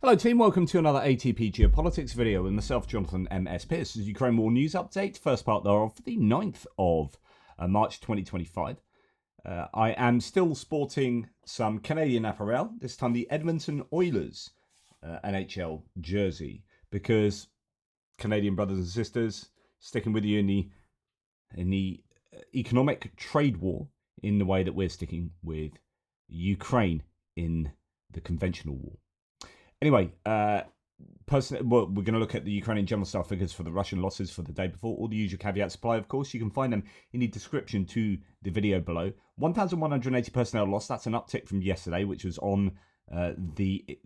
Hello team, welcome to another ATP Geopolitics video with myself, Jonathan MS Pearce. This is Ukraine War News Update, first part thereof, the 9th of March 2025. I am still sporting some Canadian apparel, this time the Edmonton Oilers NHL jersey, because Canadian brothers and sisters, sticking with you in the economic trade war in the way that we're sticking with Ukraine in the conventional war. Anyway, we're going to look at the Ukrainian general staff figures for the Russian losses for the day before. All the usual caveats apply, of course. You can find them in the description to the video below. 1,180 personnel lost. That's an uptick from yesterday, which was on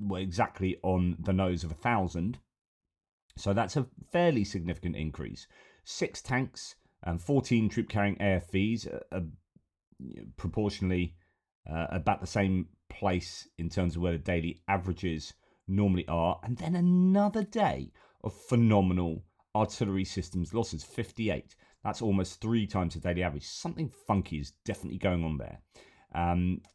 exactly on the nose of 1,000. So that's a fairly significant increase. 6 tanks and 14 troop-carrying AFVs, proportionally about the same place in terms of where the daily averages normally are, and then another day of phenomenal artillery systems losses, 58. That's almost 3 times the daily average. Something funky is definitely going on there.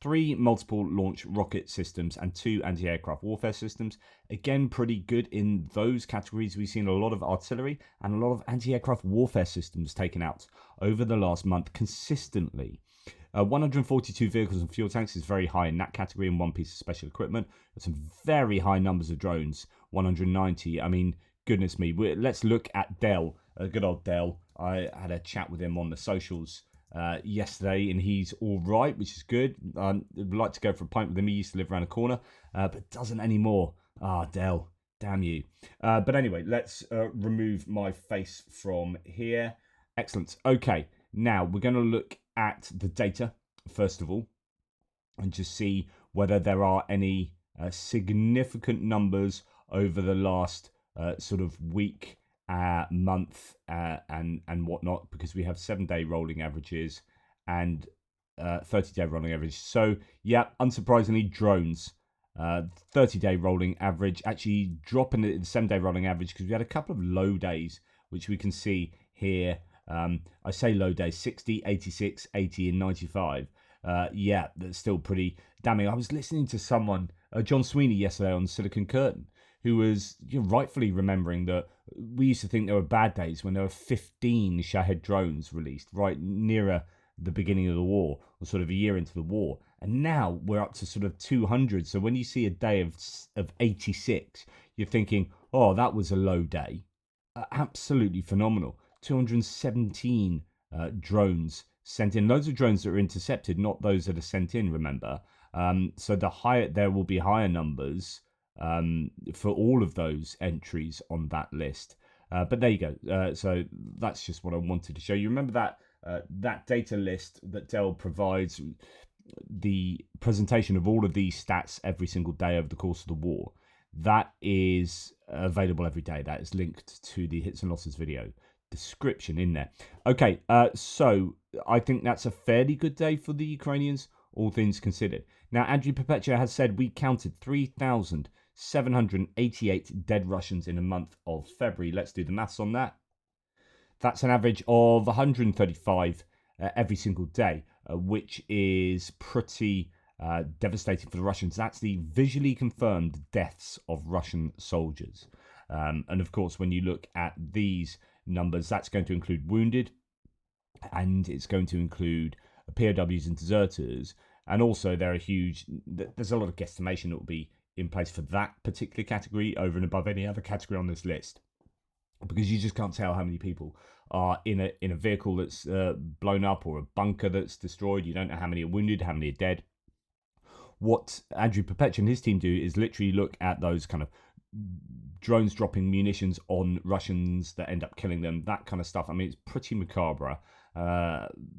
3 multiple launch rocket systems and 2 anti-aircraft warfare systems. Again, pretty good in those categories. We've seen a lot of artillery and a lot of anti-aircraft warfare systems taken out over the last month consistently. 142 vehicles and fuel tanks is very high in that category, and 1 piece of special equipment. Some very high numbers of drones, 190. I mean, goodness me. Let's look at Dell, good old Dell. I had a chat with him on the socials yesterday, and he's all right, which is good. I'd like to go for a pint with him. He used to live around the corner, but doesn't anymore. Dell, damn you. But anyway, let's remove my face from here. Excellent. Okay, now we're going to look at the data first of all and just see whether there are any significant numbers over the last sort of week, month and whatnot, because we have 7-day rolling averages and 30-day rolling average. So yeah, unsurprisingly, drones 30-day rolling average actually dropping the 7-day rolling average because we had a couple of low days, which we can see here. I say low days, 60, 86, 80 and 95. Yeah, that's still pretty damning. I was listening to someone, John Sweeney, yesterday on Silicon Curtain, who was rightfully remembering that we used to think there were bad days when there were 15 Shahed drones released right nearer the beginning of the war, or sort of a year into the war. And now we're up to sort of 200. So when you see a day of 86, you're thinking, oh, that was a low day. Absolutely phenomenal. 217 drones sent in. Loads of drones that are intercepted, not those that are sent in, remember. So there will be higher numbers for all of those entries on that list. But there you go. So that's just what I wanted to show you. Remember that data list that Dell provides, the presentation of all of these stats every single day over the course of the war. That is available every day. That is linked to the hits and losses video description in there. Okay, so I think that's a fairly good day for the Ukrainians, all things considered. Now, Andriy Perpetua has said we counted 3,788 dead Russians in a month of February. Let's do the maths on that. That's an average of 135 every single day, which is pretty devastating for the Russians. That's the visually confirmed deaths of Russian soldiers. And of course, when you look at these numbers, that's going to include wounded, and it's going to include POWs and deserters, and also there's a lot of guesstimation that will be in place for that particular category over and above any other category on this list, because you just can't tell how many people are in a vehicle that's blown up or a bunker that's destroyed. You don't know how many are wounded, how many are dead. What Andriy Perpetua and his team do is literally look at those kind of drones dropping munitions on Russians that end up killing them, that kind of stuff. I mean, it's pretty macabre,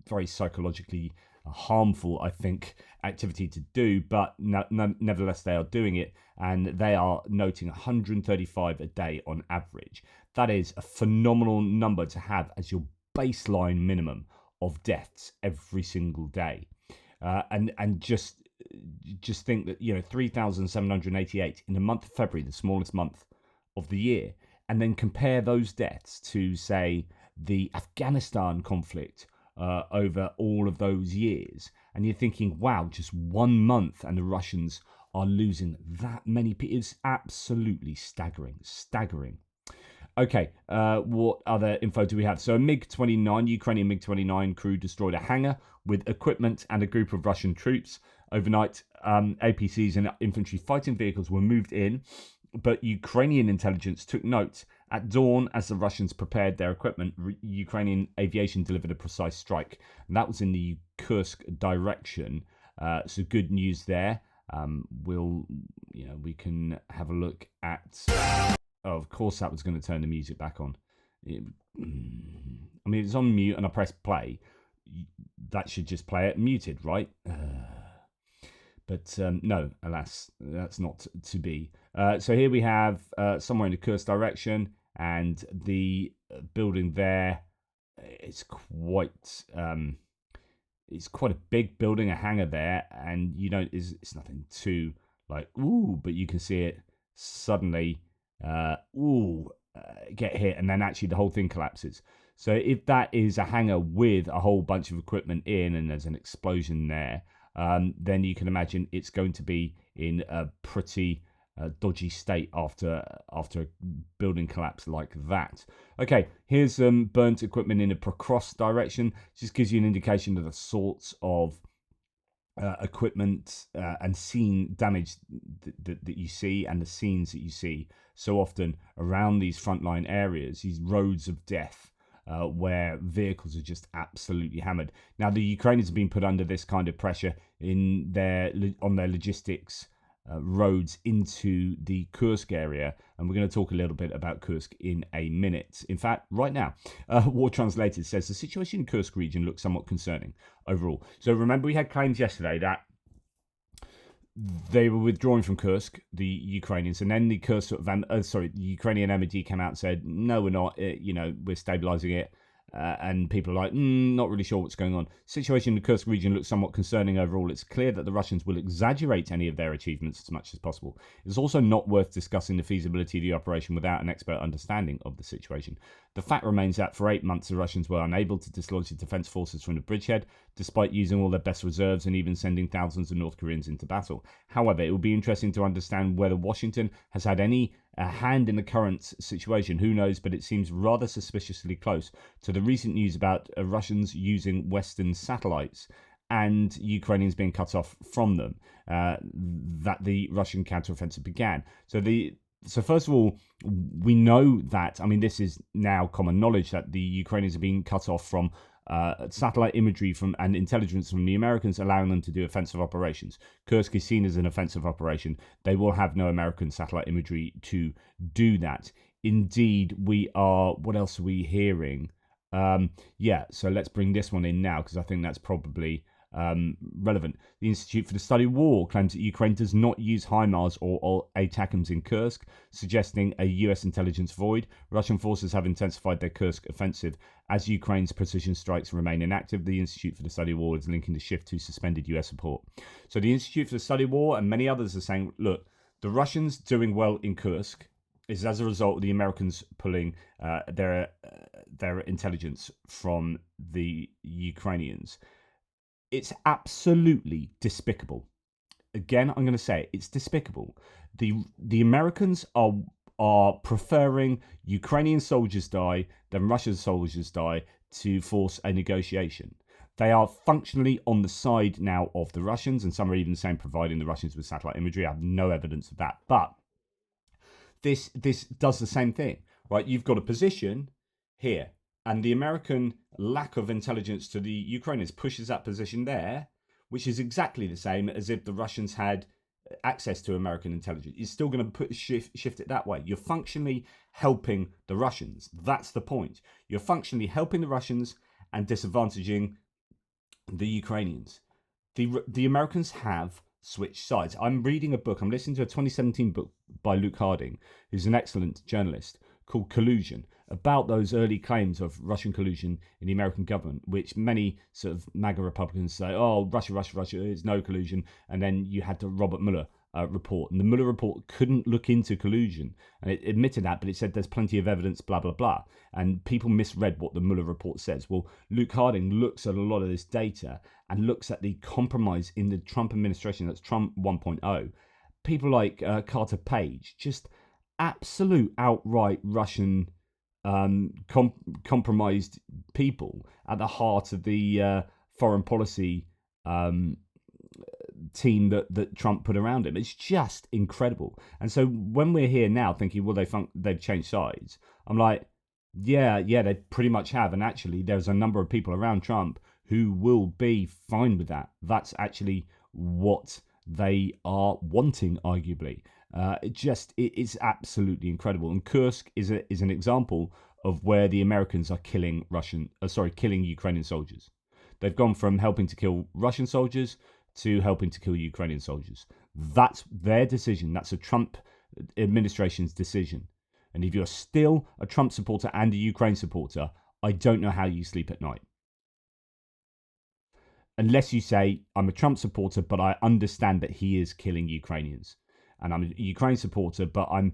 very psychologically harmful, I think, activity to do, but nevertheless they are doing it, and they are noting 135 a day on average. That is a phenomenal number to have as your baseline minimum of deaths every single day, and just think that 3,788 in the month of February, the smallest month of the year, and then compare those deaths to, say, the Afghanistan conflict over all of those years, and you're thinking, wow, just 1 month and the Russians are losing that many people. It's absolutely staggering. Okay, what other info do we have? So a MiG-29, Ukrainian MiG-29 crew destroyed a hangar with equipment and a group of Russian troops. Overnight, APCs and infantry fighting vehicles were moved in, but Ukrainian intelligence took note. At dawn, as the Russians prepared their equipment, Ukrainian aviation delivered a precise strike. And that was in the Kursk direction. So good news there. We can have a look at... Oh, of course that was going to turn the music back on. It's on mute and I press play. That should just play it muted, right? But no, alas, that's not to be. So here we have somewhere in the Kursk direction, and the building there. It's quite a big building, a hangar there, and it's nothing too but you can see it suddenly. Get hit, and then actually the whole thing collapses. So if that is a hangar with a whole bunch of equipment in, and there's an explosion there, then you can imagine it's going to be in a pretty dodgy state after a building collapse like that. Okay, here's burnt equipment in a Cross direction. Just gives you an indication of the sorts of equipment and scene damage that you see, and the scenes that you see so often around these frontline areas, these roads of death, where vehicles are just absolutely hammered. Now, the Ukrainians have been put under this kind of pressure on their logistics roads into the Kursk area, and we're going to talk a little bit about Kursk in a minute. In fact, right now, War Translated says the situation in Kursk region looks somewhat concerning overall. So remember, we had claims yesterday that they were withdrawing from Kursk, the Ukrainians, and then the the Ukrainian MOD came out and said, no, we're not, we're stabilizing it. And people are like, not really sure what's going on. Situation in the Kursk region looks somewhat concerning overall. It's clear that the Russians will exaggerate any of their achievements as much as possible. It's also not worth discussing the feasibility of the operation without an expert understanding of the situation. The fact remains that for 8 months, the Russians were unable to dislodge the defense forces from the bridgehead, despite using all their best reserves and even sending thousands of North Koreans into battle. However, it will be interesting to understand whether Washington has had any hand in the current situation. Who knows, but it seems rather suspiciously close to the recent news about Russians using Western satellites and Ukrainians being cut off from them, that the Russian counteroffensive began. So first of all, we know that, this is now common knowledge, that the Ukrainians are being cut off from satellite imagery and intelligence from the Americans, allowing them to do offensive operations. Kursk is seen as an offensive operation. They will have no American satellite imagery to do that. Indeed, what else are we hearing? So let's bring this one in now, because I think that's probably relevant. The Institute for the Study of War claims that Ukraine does not use HIMARS or ATACMS in Kursk, suggesting a US intelligence void. Russian forces have intensified their Kursk offensive as Ukraine's precision strikes remain inactive. The Institute for the Study of War is linking the shift to suspended US support. So the Institute for the Study of War and many others are saying, look, the Russians doing well in Kursk is as a result of the Americans pulling their intelligence from the Ukrainians. It's absolutely despicable. Again, I'm going to say it's despicable. The Americans are preferring Ukrainian soldiers die than Russian soldiers die to force a negotiation. They are functionally on the side now of the Russians, and some are even saying providing the Russians with satellite imagery. I have no evidence of that, but this does the same thing, right? You've got a position here, and the American lack of intelligence to the Ukrainians pushes that position there, which is exactly the same as if the Russians had access to American intelligence. It's still going to shift it that way. You're functionally helping the Russians. That's the point. You're functionally helping the Russians and disadvantaging the Ukrainians. The Americans have switched sides. I'm reading a book. I'm listening to a 2017 book by Luke Harding, who's an excellent journalist, called Collusion, about those early claims of Russian collusion in the American government, which many sort of MAGA Republicans say, oh, Russia, it's no collusion. And then you had the Robert Mueller report. And the Mueller report couldn't look into collusion. And it admitted that, but it said there's plenty of evidence, blah, blah, blah. And people misread what the Mueller report says. Well, Luke Harding looks at a lot of this data and looks at the compromise in the Trump administration, that's Trump 1.0, people like Carter Page, just absolute outright Russian compromised people at the heart of the foreign policy team that Trump put around him. It's just incredible. And so when we're here now thinking, well, they've changed sides, I'm like, yeah, they pretty much have. And actually, there's a number of people around Trump who will be fine with that. That's actually what they are wanting, arguably. It's absolutely incredible. And Kursk is an example of where the Americans are killing Ukrainian soldiers. They've gone from helping to kill Russian soldiers to helping to kill Ukrainian soldiers. That's their decision. That's a Trump administration's decision. And if you're still a Trump supporter and a Ukraine supporter, I don't know how you sleep at night. Unless you say, I'm a Trump supporter, but I understand that he is killing Ukrainians. And I'm a Ukraine supporter, but I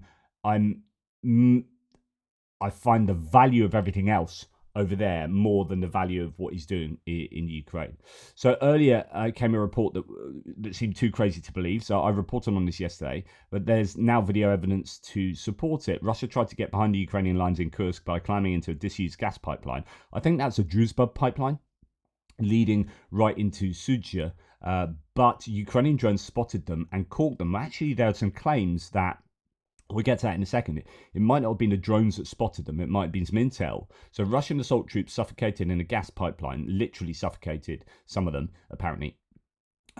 find the value of everything else over there more than the value of what he's doing in Ukraine. So earlier came a report that seemed too crazy to believe. So I reported on this yesterday, but there's now video evidence to support it. Russia tried to get behind the Ukrainian lines in Kursk by climbing into a disused gas pipeline. I think that's a Druzhba pipeline leading right into Sudzha. But Ukrainian drones spotted them and caught them. Actually, there are some claims that we'll get to that in a second. It might not have been the drones that spotted them. It might have been some intel. So Russian assault troops suffocated in a gas pipeline, literally suffocated, some of them, apparently,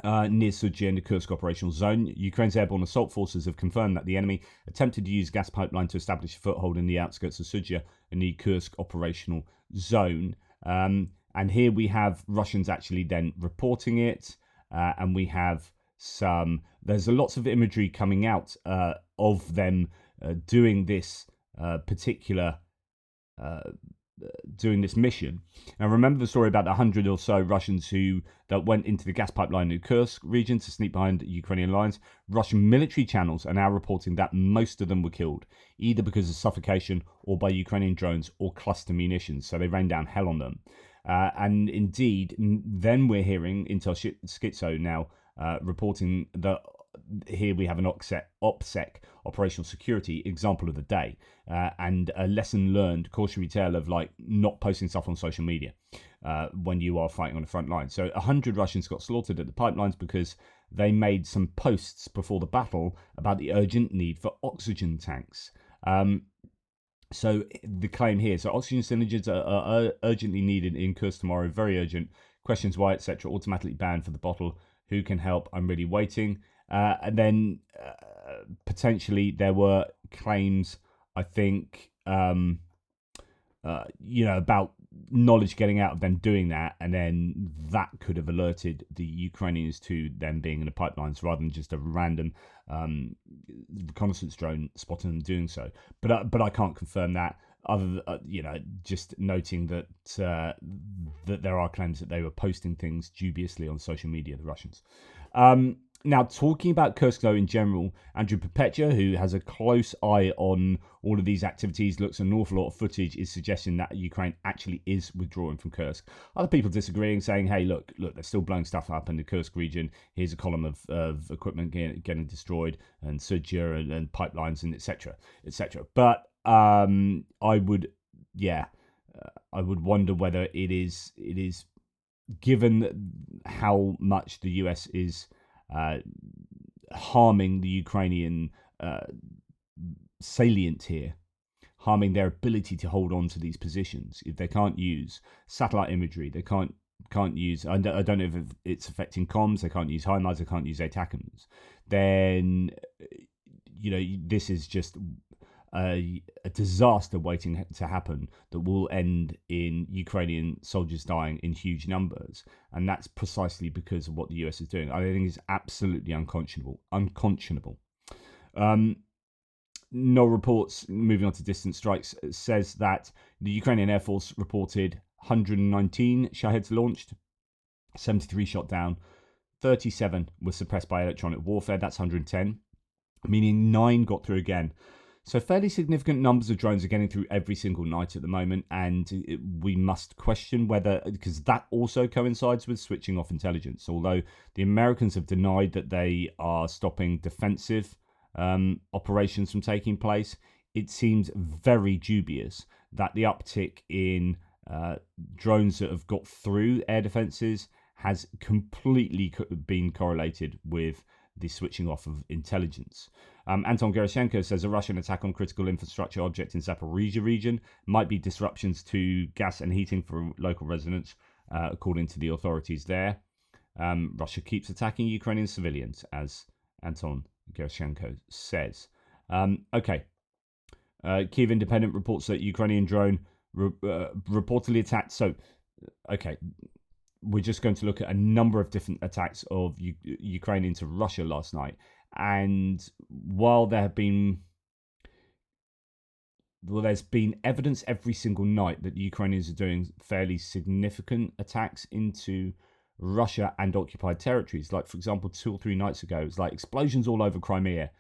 near Sudzha in the Kursk operational zone. Ukraine's airborne assault forces have confirmed that the enemy attempted to use gas pipeline to establish a foothold in the outskirts of Sudzha in the Kursk operational zone. And here we have Russians actually then reporting it. And we have there's lots of imagery coming out of them doing this doing this mission. Now, remember the story about the 100 or so Russians that went into the gas pipeline in the Kursk region to sneak behind Ukrainian lines. Russian military channels are now reporting that most of them were killed, either because of suffocation or by Ukrainian drones or cluster munitions. So they rained down hell on them. And indeed, then we're hearing Intel Schizo now reporting that here we have an OPSEC, operational security, example of the day, and a lesson learned, cautionary tale of like not posting stuff on social media when you are fighting on the front line. So 100 Russians got slaughtered at the pipelines because they made some posts before the battle about the urgent need for oxygen tanks. So the claim here, so oxygen cylinders are urgently needed in Kursk tomorrow, very urgent. Questions why, etc. Automatically banned for the bottle. Who can help? I'm really waiting. And then potentially there were claims, I think, about knowledge getting out of them doing that, and then that could have alerted the Ukrainians to them being in the pipelines rather than just a random reconnaissance drone spotting them doing so. But I can't confirm that. Other than, just noting that that there are claims that they were posting things dubiously on social media, the Russians. Now, talking about Kursk, though, in general, Andrew Perpetua, who has a close eye on all of these activities, looks at an awful lot of footage, is suggesting that Ukraine actually is withdrawing from Kursk. Other people disagreeing, saying, hey, look, they're still blowing stuff up in the Kursk region. Here's a column of equipment getting destroyed, and Sudzha and pipelines, and etc., etc. But I would wonder whether it is given how much the US is harming the Ukrainian salient here, harming their ability to hold on to these positions. If they can't use satellite imagery, they can't use, I don't know if it's affecting comms, they can't use HIMARS, they can't use ATACMS, then this is just a disaster waiting to happen that will end in Ukrainian soldiers dying in huge numbers, and that's precisely because of what the US is doing. I think it's absolutely unconscionable. No reports, moving on to distant strikes, says that the Ukrainian Air Force reported 119 Shaheds launched, 73 shot down, 37 were suppressed by electronic warfare. That's 110, meaning 9 got through again. So fairly significant numbers of drones are getting through every single night at the moment, and we must question whether, because that also coincides with switching off intelligence. Although the Americans have denied that they are stopping defensive operations from taking place, it seems very dubious that the uptick in drones that have got through air defenses has completely been correlated with the switching off of intelligence. Anton Gerashenko says a Russian attack on critical infrastructure object in Zaporizhia region might be disruptions to gas and heating for local residents, according to the authorities there. Russia keeps attacking Ukrainian civilians, as Anton Gerashenko says. Okay. Kyiv Independent reports that Ukrainian drone reportedly attacked. So, okay, we're just going to look at a number of different attacks of Ukraine into Russia last night. And while there's been evidence every single night that the Ukrainians are doing fairly significant attacks into Russia and occupied territories. Like, for example, 2 or 3 nights ago, it's like explosions all over Crimea.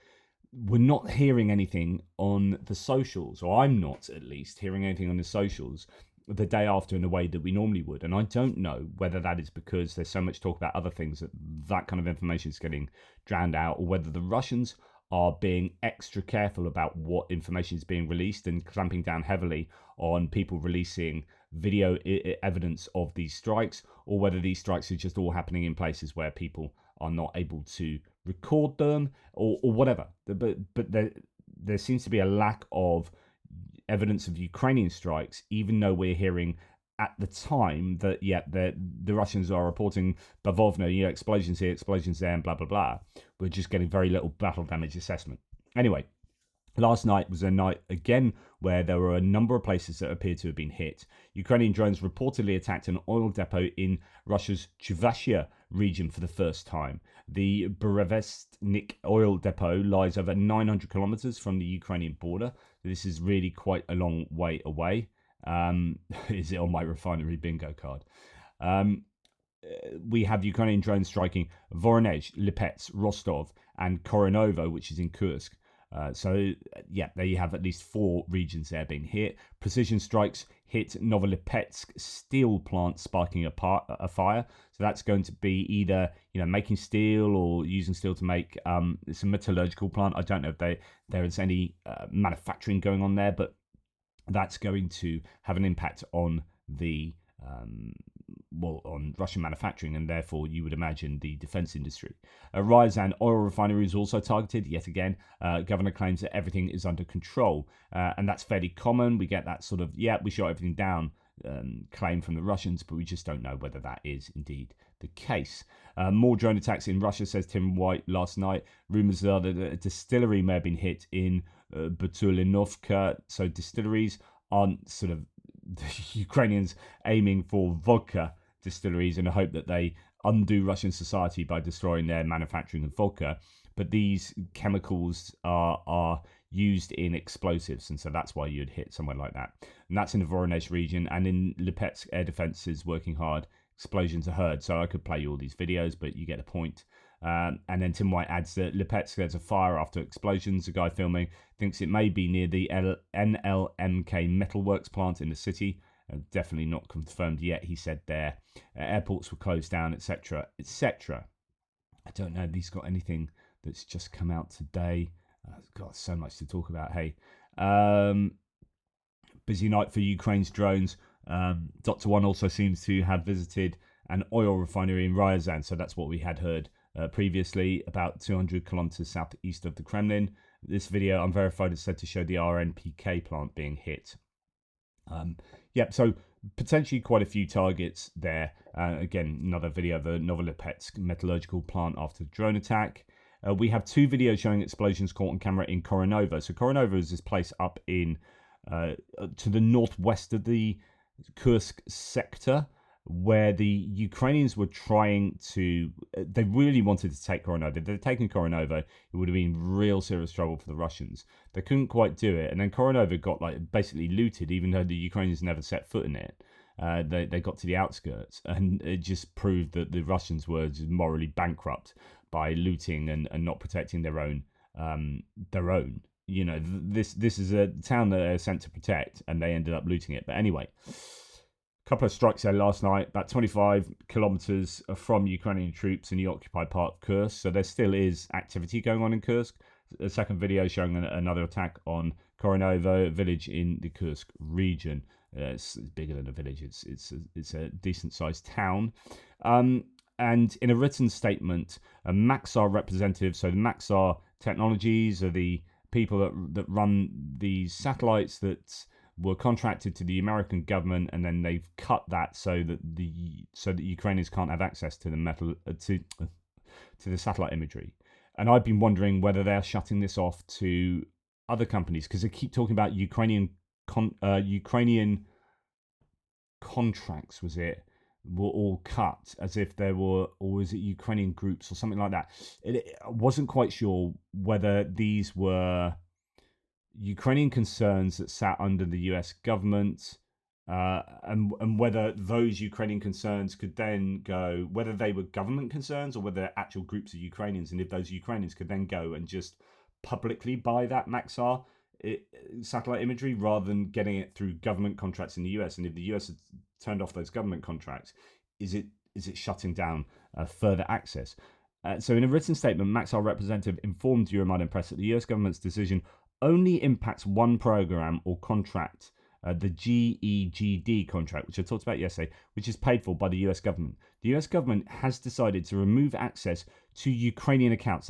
We're not hearing anything on the socials, or I'm not at least hearing anything on the socials the day after in the way that we normally would. And I don't know whether that is because there's so much talk about other things that kind of information is getting drowned out, or whether the Russians are being extra careful about what information is being released and clamping down heavily on people releasing video evidence of these strikes, or whether these strikes are just all happening in places where people are not able to record them, or whatever. But there seems to be a lack of evidence of Ukrainian strikes, even though we're hearing at the time that, the Russians are reporting Bavovna, explosions here, explosions there, and blah, blah, blah. We're just getting very little battle damage assessment. Anyway, last night was a night, again, where there were a number of places that appeared to have been hit. Ukrainian drones reportedly attacked an oil depot in Russia's Chuvashia region for the first time. The Burevestnik oil depot lies over 900 kilometers from the Ukrainian border. This is really quite a long way away. Is it on my refinery bingo card? We have Ukrainian drones striking Voronezh, Lipetsk, Rostov, and Koronovo, which is in Kursk. There you have at least 4 regions there being hit. Precision strikes hit Novolipetsk steel plant, sparking a fire. So that's going to be either making steel or using steel to make it's a metallurgical plant. I don't know if there is any manufacturing going on there, but that's going to have an impact on the on Russian manufacturing, and therefore you would imagine the defense industry. Ryazan oil refinery is also targeted yet again. Governor claims that everything is under control, and that's fairly common. We get that sort of we shot everything down claim from the Russians, but we just don't know whether that is indeed the case. More drone attacks in Russia, says Tim White last night. Rumors are that a distillery may have been hit in Butulinovka. So distilleries aren't sort of the Ukrainians aiming for vodka distilleries in the hope that they undo Russian society by destroying their manufacturing of vodka. But these chemicals are used in explosives, and so that's why you'd hit somewhere like that. And that's in the Voronezh region, and in Lipetsk, air defense is working hard. Explosions are heard, so I could play you all these videos, but you get the point. And then Tim White adds that Lipetsk, there's a fire after explosions. The guy filming thinks it may be near the NLMK Metalworks plant in the city. Definitely not confirmed yet, he said there. Airports were closed down, etc., etc. I don't know if he's got anything that's just come out today. Got so much to talk about. Hey, busy night for Ukraine's drones. Dr. One also seems to have visited an oil refinery in Ryazan, so that's what we had heard previously, about 200 kilometers southeast of the Kremlin. This video, unverified, is said to show the RNPK plant being hit. So potentially quite a few targets there. Again, another video of the Novolipetsk metallurgical plant after the drone attack. We have 2 videos showing explosions caught on camera in Koronovo. So Koronovo is this place up in to the northwest of the Kursk sector, where the Ukrainians were trying to, they really wanted to take Koronovo. If they'd taken Koronovo, it would have been real serious trouble for the Russians. They couldn't quite do it, and then Koronovo got basically looted, even though the Ukrainians never set foot in it. They got to the outskirts, and it just proved that the Russians were just morally bankrupt by looting and not protecting their own. this is a town that they're sent to protect, and they ended up looting it. But anyway, a couple of strikes there last night, about 25 kilometers from Ukrainian troops in the occupied part of Kursk. So there still is activity going on in Kursk. A second video showing another attack on Koronovo, a village in the Kursk region. It's bigger than a village. It's a decent sized town. And in a written statement, a Maxar representative, so the Maxar Technologies are the people that run these satellites that were contracted to the American government, and then they've cut that so that Ukrainians can't have access to the the satellite imagery. And I've been wondering whether they're shutting this off to other companies, because they keep talking about Ukrainian contracts, were all cut, as if there were, or was it Ukrainian groups or something like that? I wasn't quite sure whether these were Ukrainian concerns that sat under the US government, and whether those Ukrainian concerns could then go, whether they were government concerns or whether actual groups of Ukrainians, and if those Ukrainians could then go and just publicly buy that Maxar satellite imagery rather than getting it through government contracts in the US. And if the US had turned off those government contracts, is it shutting down further access? So in a written statement, Maxar representative informed Euromaidan Press that the US government's decision only impacts one program or contract, the GEGD contract, which I talked about yesterday, which is paid for by the US government. The US government has decided to remove access to Ukrainian accounts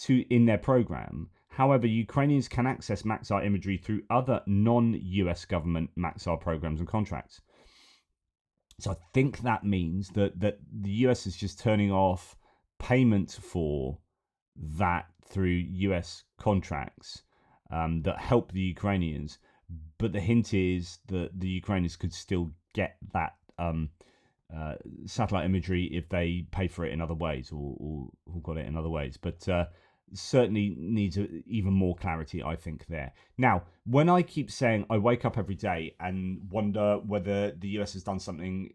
in their program. However, Ukrainians can access Maxar imagery through other non-US government Maxar programs and contracts. So I think that means that the US is just turning off payment for that through US contracts that help the Ukrainians. But the hint is that the Ukrainians could still get that satellite imagery if they pay for it in other ways, or got it in other ways. But certainly needs even more clarity, I think, there. Now, when I keep saying I wake up every day and wonder whether the US has done something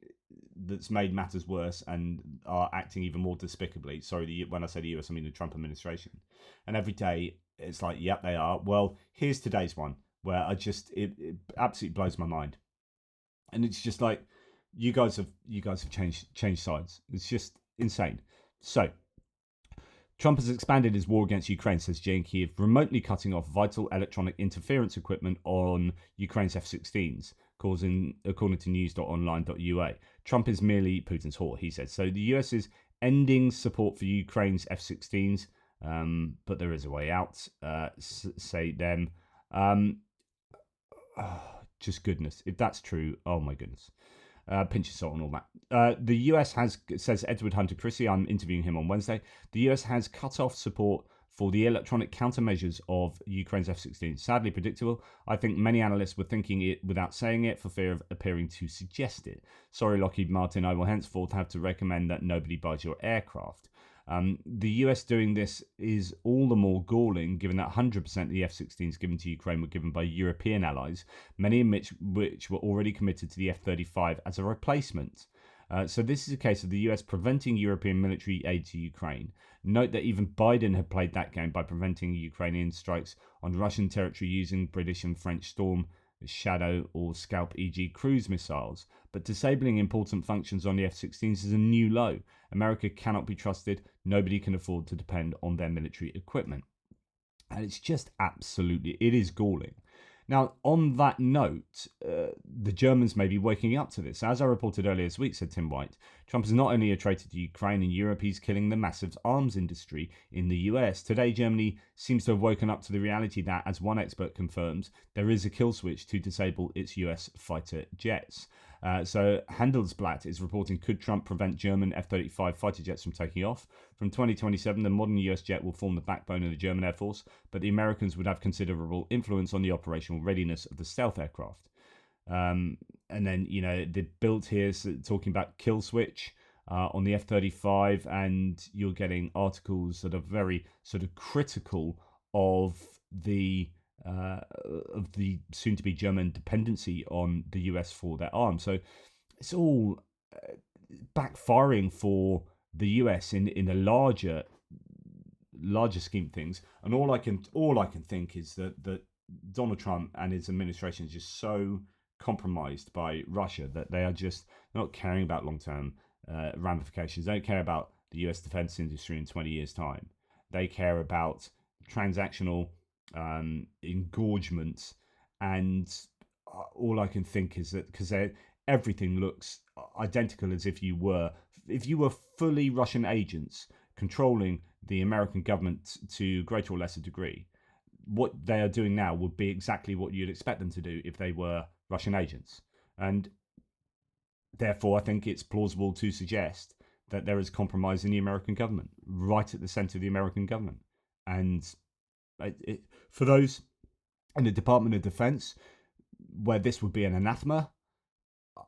that's made matters worse and are acting even more despicably, when I say the US, I mean the Trump administration, and every day it's like, yep, they are. Well, here's today's one where it absolutely blows my mind, and it's just like, you guys have changed sides. It's just insane. So Trump has expanded his war against Ukraine, says Jane Kiev, remotely cutting off vital electronic interference equipment on Ukraine's F-16s, according to news.online.ua. Trump is merely Putin's whore, he said. So the US is ending support for Ukraine's F-16s, but there is a way out, say them. Just goodness. If that's true, oh my goodness. Pinch of salt and all that. The US says Edward Hunter Christie, I'm interviewing him on Wednesday, the US has cut off support for the electronic countermeasures of Ukraine's F-16. Sadly predictable. I think many analysts were thinking it without saying it for fear of appearing to suggest it. Sorry, Lockheed Martin, I will henceforth have to recommend that nobody buys your aircraft. The US doing this is all the more galling, given that 100% of the F-16s given to Ukraine were given by European allies, many of which were already committed to the F-35 as a replacement. So this is a case of the US preventing European military aid to Ukraine. Note that even Biden had played that game by preventing Ukrainian strikes on Russian territory using British and French Storm Shadow or Scalp, e.g. cruise missiles, but disabling important functions on the F-16s is a new low. America cannot be trusted. Nobody can afford to depend on their military equipment. And it's just absolutely, it is galling. Now, on that note, the Germans may be waking up to this. As I reported earlier this week, said Tim White, Trump is not only a traitor to Ukraine and Europe, he's killing the massive arms industry in the US. Today, Germany seems to have woken up to the reality that, as one expert confirms, there is a kill switch to disable its US fighter jets. So Handelsblatt is reporting, could Trump prevent German F-35 fighter jets from taking off? From 2027, the modern US jet will form the backbone of the German Air Force, but the Americans would have considerable influence on the operational readiness of the stealth aircraft. And then, the build here is talking about kill switch on the F-35, and you're getting articles that are very sort of critical of the soon-to-be German dependency on the US for their arms. So it's all backfiring for the US in a larger larger scheme of things. And all I can think is that Donald Trump and his administration is just so compromised by Russia that they are just not caring about long-term ramifications. They don't care about the US defense industry in 20 years' time. They care about transactional engorgement, and all I can think is that because everything looks identical as if you were fully Russian agents controlling the American government to greater or lesser degree. What they are doing now would be exactly what you'd expect them to do if they were Russian agents. And therefore, I think it's plausible to suggest that there is compromise in the American government, right at the center of the American government. And for those in the Department of Defense, where this would be an anathema,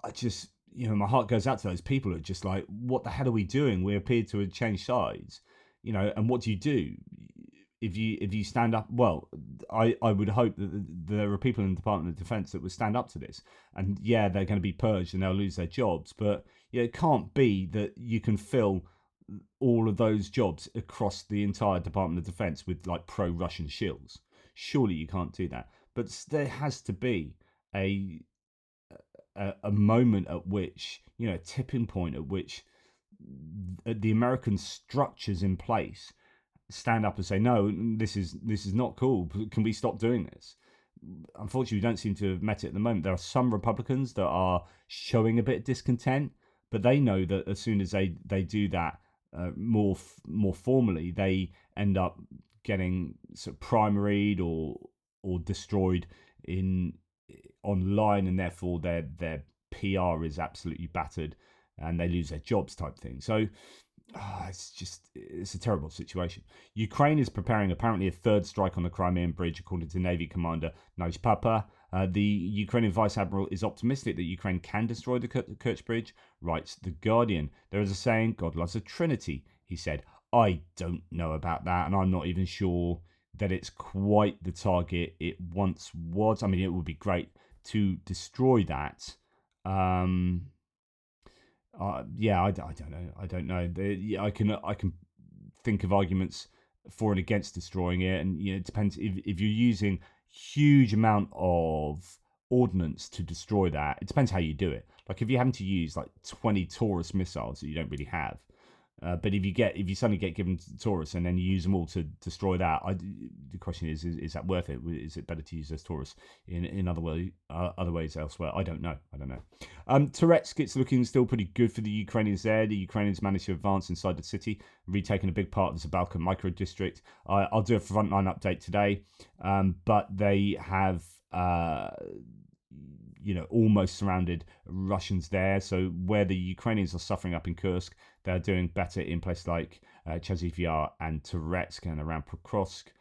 I just, my heart goes out to those people who are just like, what the hell are we doing? We appear to have changed sides, and what do you do? If you stand up, well, I would hope that there are people in the Department of Defense that would stand up to this. And yeah, they're going to be purged and they'll lose their jobs. But it can't be that you can fill all of those jobs across the entire Department of Defense with like pro-Russian shills. Surely you can't do that. But there has to be a moment at which, a tipping point at which the American structures in place stand up and say, no, this is not cool. Can we stop doing this? Unfortunately, we don't seem to have met it at the moment. There are some Republicans that are showing a bit of discontent, but they know that as soon as they do that more formally, they end up getting sort of primaried or destroyed online, and therefore their PR is absolutely battered and they lose their jobs type thing. So it's a terrible situation. Ukraine is preparing apparently a third strike on the Crimean bridge, according to Navy Commander Naj Papa. The Ukrainian Vice Admiral is optimistic that Ukraine can destroy the Kursk bridge, writes The Guardian. There is a saying, God loves a trinity, he said. I don't know about that, and I'm not even sure that it's quite the target it once was. I mean, it would be great to destroy that. I don't know. I can think of arguments for and against destroying it, and it depends if you're using huge amount of ordnance to destroy that. It depends how you do it. Like if you're having to use like 20 Taurus missiles that you don't really have, but if you suddenly get given Taurus and then you use them all to destroy that, the question is that worth it? Is it better to use those Taurus in other ways elsewhere? I don't know. Turretsk, it's looking still pretty good for the Ukrainians there. The Ukrainians managed to advance inside the city, retaking a big part of the Zabalka micro district. I'll do a frontline update today, but they have almost surrounded Russians there. So where the Ukrainians are suffering up in Kursk, they're doing better in places like Chasiv Yar and Turretsk and around Pokrovsk.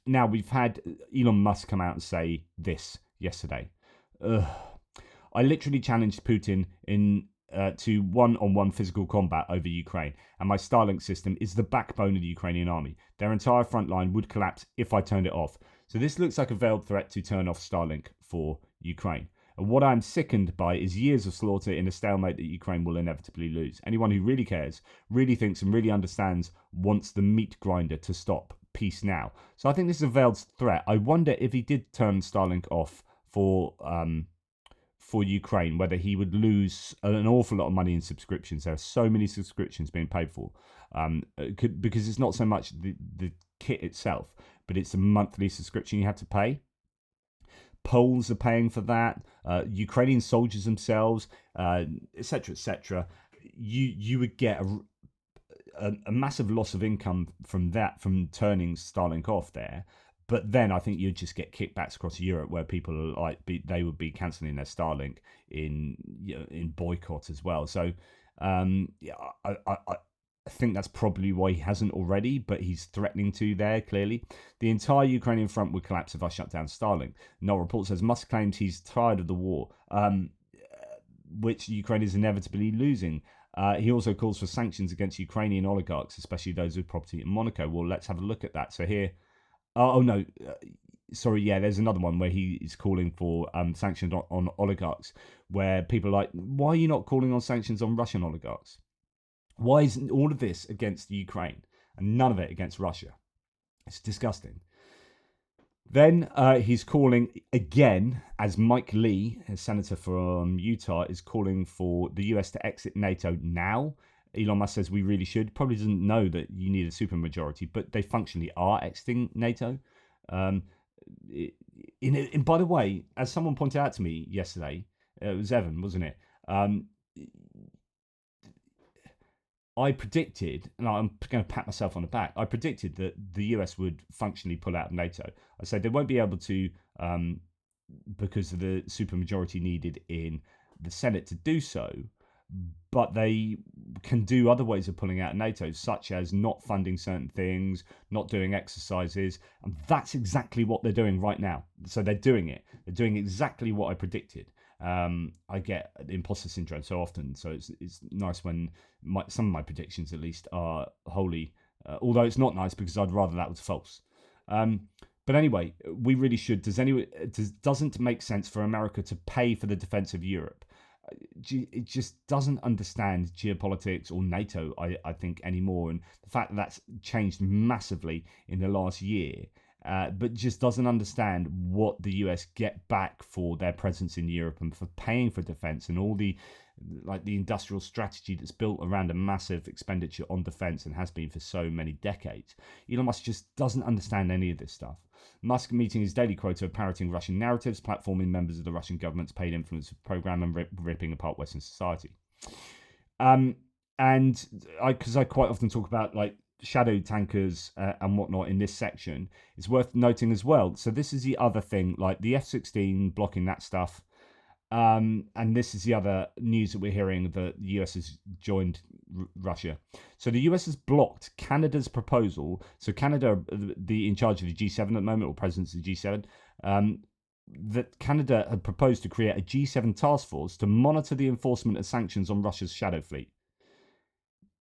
Now, we've had Elon Musk come out and say this yesterday. I literally challenged Putin to one-on-one physical combat over Ukraine, and my Starlink system is the backbone of the Ukrainian army. Their entire front line would collapse if I turned it off. So this looks like a veiled threat to turn off Starlink for Ukraine. And what I'm sickened by is years of slaughter in a stalemate that Ukraine will inevitably lose. Anyone who really cares, really thinks and really understands wants the meat grinder to stop. Peace now. So I think this is a veiled threat. I wonder if he did turn Starlink off for Ukraine, whether he would lose an awful lot of money in subscriptions. There are so many subscriptions being paid for because it's not so much the kit itself, but it's a monthly subscription you have to pay. Poles are paying for that. Ukrainian soldiers themselves, etc., etc. You would get a massive loss of income from turning Starlink off there. But then I think you'd just get kickbacks across Europe where people are like they would be cancelling their Starlink in boycott as well. So I think that's probably why he hasn't already, but he's threatening to there, clearly. The entire Ukrainian front would collapse if I shut down Starlink. No report says Musk claims he's tired of the war, which Ukraine is inevitably losing. He also calls for sanctions against Ukrainian oligarchs, especially those with property in Monaco. Well, let's have a look at that. So here... there's another one where he is calling for sanctions on oligarchs, where people are like, why are you not calling on sanctions on Russian oligarchs? Why is all of this against Ukraine? and none of it against Russia. It's disgusting. Then he's calling again, as Mike Lee, a senator from Utah, is calling for the US to exit NATO now. Elon Musk says we really should. Probably doesn't know that you need a supermajority, but they functionally are exiting NATO. And by the way, as someone pointed out to me yesterday, it was Evan, wasn't it? I predicted, and I'm going to pat myself on the back, I predicted that the US would functionally pull out of NATO. I said they won't be able to because of the supermajority needed in the Senate to do so, but they can do other ways of pulling out of NATO, such as not funding certain things, not doing exercises, and that's exactly what they're doing right now. So they're doing it. They're doing exactly what I predicted. I get imposter syndrome so often, so it's nice when some of my predictions at least are wholly, although it's not nice because I'd rather that was false. But anyway, we really should. Doesn't make sense for America to pay for the defense of Europe. It just doesn't understand geopolitics or NATO, I think, anymore, and the fact that that's changed massively in the last year. But just doesn't understand what the US get back for their presence in Europe and for paying for defense and all the industrial strategy that's built around a massive expenditure on defense and has been for so many decades. Elon Musk just doesn't understand any of this stuff. Musk meeting his daily quota of parroting Russian narratives, platforming members of the Russian government's paid influence program, and ripping apart Western society. And because I quite often talk about shadow tankers and whatnot in this section, it's worth noting as well. So this is the other thing, like the F-16 blocking that stuff. And this is the other news that we're hearing, that the US has joined Russia. So the US has blocked Canada's proposal. So Canada, in charge of the G7 at the moment, or presidents of the G7, that Canada had proposed to create a G7 task force to monitor the enforcement of sanctions on Russia's shadow fleet.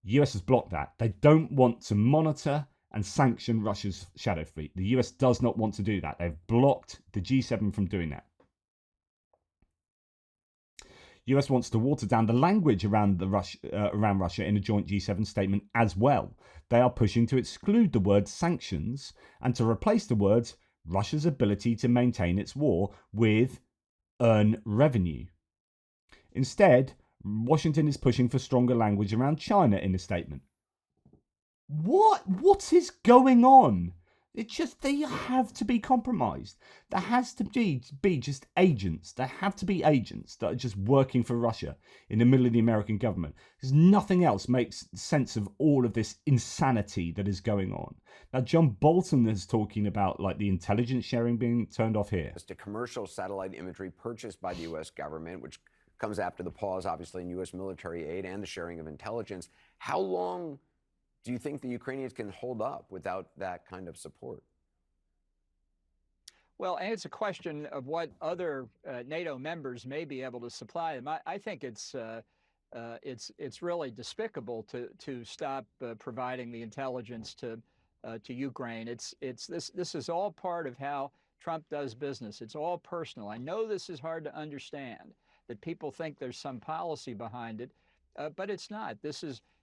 US has blocked that. They don't want to monitor and sanction Russia's shadow fleet. The US does not want to do that. They've blocked the G7 from doing that. US wants to water down the language around Russia in a joint G7 statement as well. They are pushing to exclude the word sanctions and to replace the words Russia's ability to maintain its war with earn revenue. Instead, Washington is pushing for stronger language around China in the statement. What is going on? They have to be compromised. There has to be just agents. There have to be agents that are just working for Russia in the middle of the American government. Because nothing else makes sense of all of this insanity that is going on. Now, John Bolton is talking about the intelligence sharing being turned off here. Just a commercial satellite imagery purchased by the U.S. government, which comes after the pause, obviously, in U.S. military aid and the sharing of intelligence. How long do you think the Ukrainians can hold up without that kind of support? Well, and it's a question of what other NATO members may be able to supply them. I think it's really despicable to stop providing the intelligence to Ukraine. This is all part of how Trump does business. It's all personal. I know this is hard to understand, that people think there's some policy behind it, but it's not.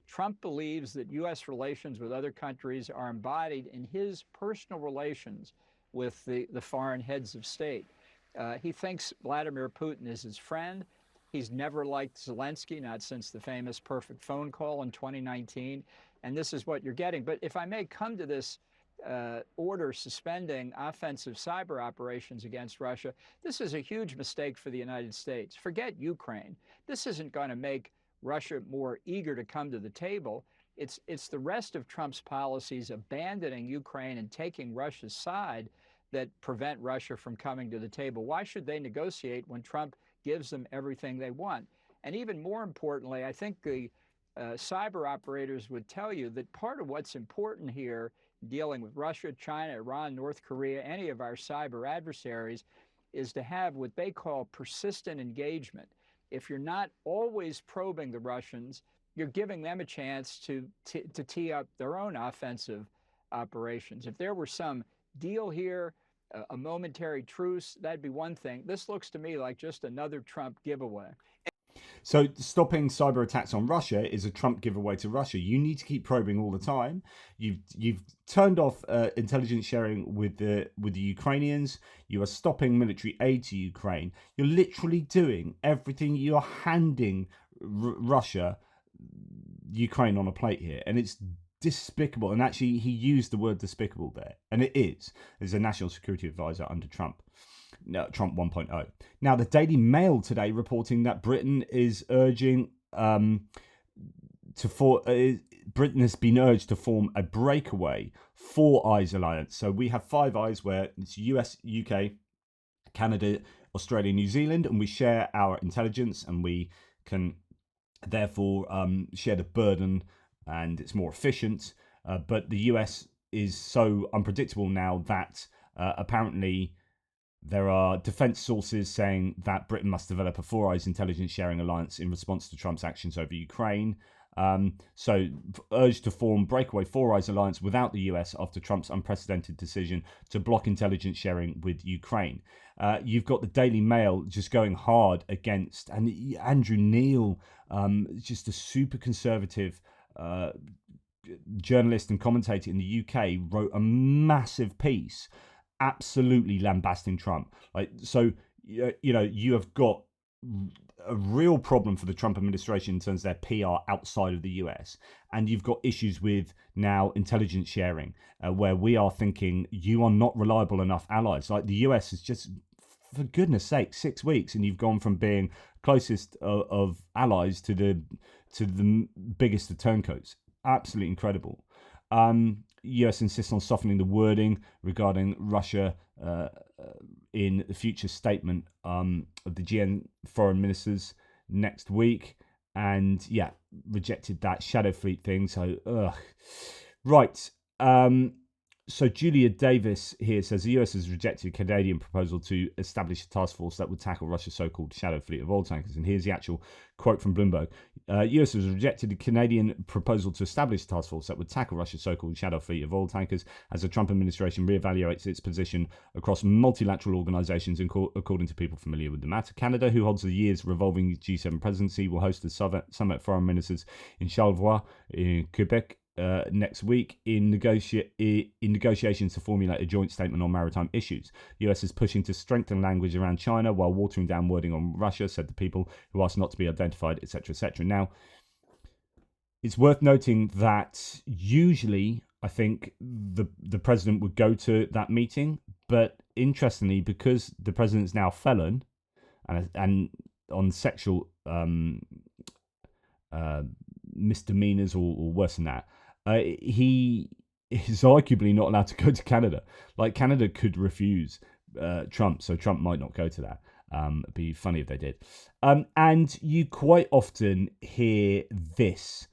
Trump believes that U.S. relations with other countries are embodied in his personal relations with the foreign heads of state. He thinks Vladimir Putin is his friend. He's never liked Zelensky, not since the famous perfect phone call in 2019. And this is what you're getting. But if I may come to this order suspending offensive cyber operations against Russia, this is a huge mistake for the United States. Forget Ukraine. This isn't going to make Russia more eager to come to the table. It's the rest of Trump's policies abandoning Ukraine and taking Russia's side that prevent Russia from coming to the table. Why should they negotiate when Trump gives them everything they want? And even more importantly, I think the cyber operators would tell you that part of what's important here, dealing with Russia, China, Iran, North Korea, any of our cyber adversaries, is to have what they call persistent engagement. If you're not always probing the Russians, you're giving them a chance to tee up their own offensive operations. If there were some deal here, a momentary truce, that'd be one thing. This looks to me like just another Trump giveaway. So stopping cyber attacks on Russia is a Trump giveaway to Russia. You need to keep probing all the time. You've turned off intelligence sharing with the Ukrainians. You are stopping military aid to Ukraine. You're literally doing everything. You're handing Russia Ukraine on a plate here, and it's despicable. And actually, he used the word despicable there, and it is. As a national security advisor under Trump. No, Trump 1.0. Now, the Daily Mail today reporting that Britain is urging Britain has been urged to form a breakaway Four Eyes alliance. So we have Five Eyes, where it's US, UK, Canada, Australia, New Zealand, and we share our intelligence, and we can therefore share the burden, and it's more efficient. But the US is so unpredictable now that apparently there are defense sources saying that Britain must develop a Four Eyes intelligence sharing alliance in response to Trump's actions over Ukraine. So urged to form breakaway Four Eyes alliance without the US after Trump's unprecedented decision to block intelligence sharing with Ukraine. You've got the Daily Mail just going hard against, and Andrew Neil, just a super conservative journalist and commentator in the UK, wrote a massive piece absolutely lambasting Trump. You have got a real problem for the Trump administration in terms of their PR outside of the US, and you've got issues with now intelligence sharing, where we are thinking you are not reliable enough allies. Like the US is just, for goodness sake, 6 weeks, and you've gone from being closest of allies to the biggest of turncoats. Absolutely incredible. US insists on softening the wording regarding Russia in the future statement of the GN foreign ministers next week, and rejected that shadow fleet thing. So, right. So Julia Davis here says the US has rejected a Canadian proposal to establish a task force that would tackle Russia's so-called shadow fleet of oil tankers. And here's the actual quote from Bloomberg. US has rejected a Canadian proposal to establish a task force that would tackle Russia's so-called shadow fleet of oil tankers as the Trump administration reevaluates its position across multilateral organizations, according to people familiar with the matter. Canada, who holds the year's revolving G7 presidency, will host the summit of foreign ministers in Charlevoix, in Quebec, next week in negotiations to formulate a joint statement on maritime issues. The US is pushing to strengthen language around China while watering down wording on Russia, said the people who asked not to be identified, etc., etc. Now, it's worth noting that usually I think the president would go to that meeting, but interestingly, because the president's now a felon and on sexual misdemeanors or worse than that, he is arguably not allowed to go to Canada. Like, Canada could refuse Trump, so Trump might not go to that. It'd be funny if they did. And you quite often hear this.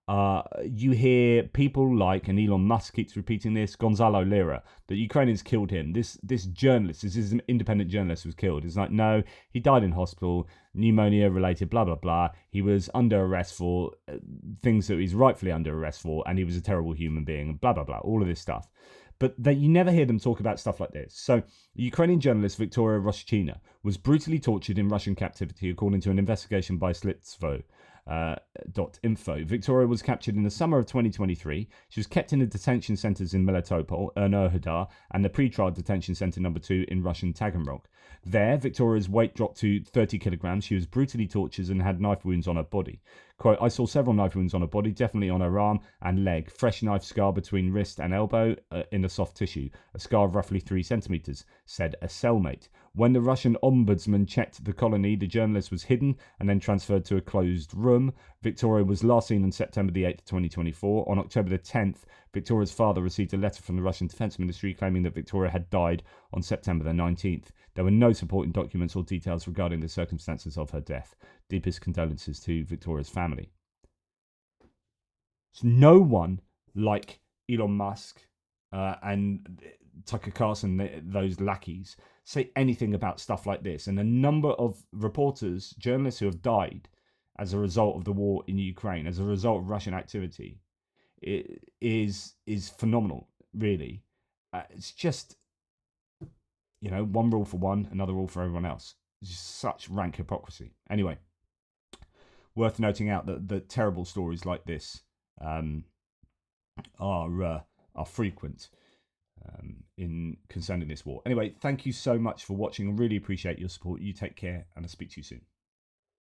You hear people like, and Elon Musk keeps repeating this, Gonzalo Lira, that Ukrainians killed him. This journalist, this independent journalist was killed. It's like, no, he died in hospital, pneumonia related, blah, blah, blah. He was under arrest for things that he's rightfully under arrest for, and he was a terrible human being, blah, blah, blah, all of this stuff. But you never hear them talk about stuff like this. So, Ukrainian journalist Victoria Roshchina was brutally tortured in Russian captivity, according to an investigation by Slitsvo. .info. Victoria was captured in the summer of 2023. She was kept in the detention centres in Melitopol, Enerhodar, and the pre-trial detention centre number 2 in Russian Taganrog. There, Victoria's weight dropped to 30 kilograms. She was brutally tortured and had knife wounds on her body. Quote, I saw several knife wounds on her body, definitely on her arm and leg. Fresh knife scar between wrist and elbow in the soft tissue. A scar of roughly 3 centimetres, said a cellmate. When the Russian ombudsman checked the colony, the journalist was hidden and then transferred to a closed room. Victoria was last seen on September the 8th, 2024. On October the 10th, Victoria's father received a letter from the Russian Defence Ministry claiming that Victoria had died on September the 19th. There were no supporting documents or details regarding the circumstances of her death. Deepest condolences to Victoria's family. So no one like Elon Musk and Tucker Carlson, those lackeys, say anything about stuff like this. And a number of reporters, journalists who have died as a result of the war in Ukraine, as a result of Russian activity, it is phenomenal, really. It's just, one rule for one, another rule for everyone else. It's just such rank hypocrisy. Anyway, worth noting out that terrible stories like this are frequent in concerning this war. Anyway, thank you so much for watching. I really appreciate your support. You take care, and I'll speak to you soon.